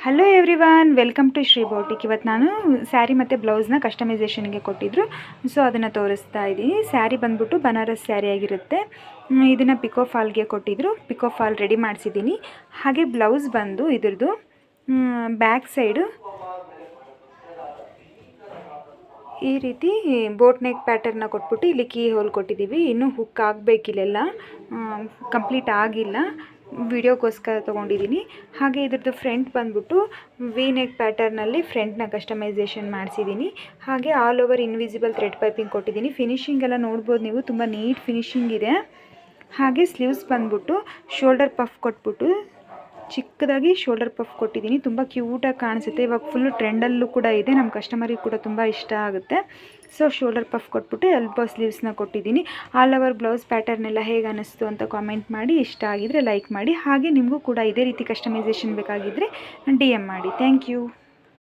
Hello everyone, welcome to Shri boutique. ಇವತ್ತು ನಾನು ಸ್ಯಾರಿ ಮತ್ತು ಬ್ಲೌಸ್ನ ಕಸ್ಟಮೈಸೇಷನ್ಗೆ ಕೊಟ್ಟಿದ್ದರು, ಸೊ ಅದನ್ನು ತೋರಿಸ್ತಾ ಇದ್ದೀನಿ. ಸ್ಯಾರಿ ಬಂದ್ಬಿಟ್ಟು ಬನಾರಸ್ ಸ್ಯಾರಿ ಆಗಿರುತ್ತೆ. ಇದನ್ನು ಪಿಕೋ ಫಾಲ್ಗೆ ಕೊಟ್ಟಿದ್ದರು, ಪಿಕೋ ಫಾಲ್ ರೆಡಿ ಮಾಡಿಸಿದ್ದೀನಿ. ಹಾಗೆ ಬ್ಲೌಸ್ ಬಂದು ಇದ್ರದ್ದು ಬ್ಯಾಕ್ ಸೈಡು ಈ ರೀತಿ ಬೋಟ್ ನೆಕ್ ಪ್ಯಾಟರ್ನ ಕೊಟ್ಬಿಟ್ಟು ಇಲ್ಲಿ ಕೀ ಹೋಲ್ ಕೊಟ್ಟಿದ್ದೀವಿ. ಇನ್ನೂ ಹುಕ್ ಆಗಬೇಕಿಲ್ಲೆಲ್ಲ, ಕಂಪ್ಲೀಟ್ ಆಗಿಲ್ಲ, ವಿಡಿಯೋಗೋಸ್ಕರ ತೊಗೊಂಡಿದ್ದೀನಿ. ಹಾಗೆ ಇದ್ರದ್ದು ಫ್ರಂಟ್ ಬಂದ್ಬಿಟ್ಟು ವಿ ನೆಕ್ ಪ್ಯಾಟರ್ನಲ್ಲಿ ಫ್ರಂಟ್ನ ಕಸ್ಟಮೈಸೇಷನ್ ಮಾಡಿಸಿದ್ದೀನಿ. ಹಾಗೆ all over invisible thread piping ಕೊಟ್ಟಿದ್ದೀನಿ. ಫಿನಿಶಿಂಗ್ ಎಲ್ಲ ನೋಡ್ಬೋದು ನೀವು, ತುಂಬ ನೀಟ್ ಫಿನಿಶಿಂಗ್ ಇದೆ. ಹಾಗೆ ಸ್ಲೀವ್ಸ್ ಬಂದ್ಬಿಟ್ಟು ಶೋಲ್ಡರ್ ಪಫ್ ಕೊಟ್ಬಿಟ್ಟು ಚಿಕ್ಕದಾಗಿ ಶೋಲ್ಡರ್ ಪಫ್ ಕೊಟ್ಟಿದ್ದೀನಿ. ತುಂಬ ಕ್ಯೂಟಾಗಿ ಕಾಣಿಸುತ್ತೆ. ಇವಾಗ ಫುಲ್ಲು ಟ್ರೆಂಡಲ್ಲೂ ಕೂಡ ಇದೆ, ನಮ್ಮ ಕಸ್ಟಮರಿಗೆ ಕೂಡ ತುಂಬ ಇಷ್ಟ ಆಗುತ್ತೆ. ಸೊ ಶೋಲ್ಡರ್ ಪಫ್ ಕೊಟ್ಬಿಟ್ಟು ಎಲ್ಬೋ ಸ್ಲೀವ್ಸ್ನ ಕೊಟ್ಟಿದ್ದೀನಿ. ಆಲ್ ಓವರ್ ಬ್ಲೌಸ್ ಪ್ಯಾಟರ್ನೆಲ್ಲ ಹೇಗೆ ಅನ್ನಿಸ್ತು ಅಂತ ಕಾಮೆಂಟ್ ಮಾಡಿ. ಇಷ್ಟ ಆಗಿದರೆ ಲೈಕ್ ಮಾಡಿ. ಹಾಗೆ ನಿಮಗೂ ಕೂಡ ಇದೇ ರೀತಿ ಕಸ್ಟಮೈಸೇಷನ್ ಬೇಕಾಗಿದ್ದರೆ DM ಮಾಡಿ. Thank you.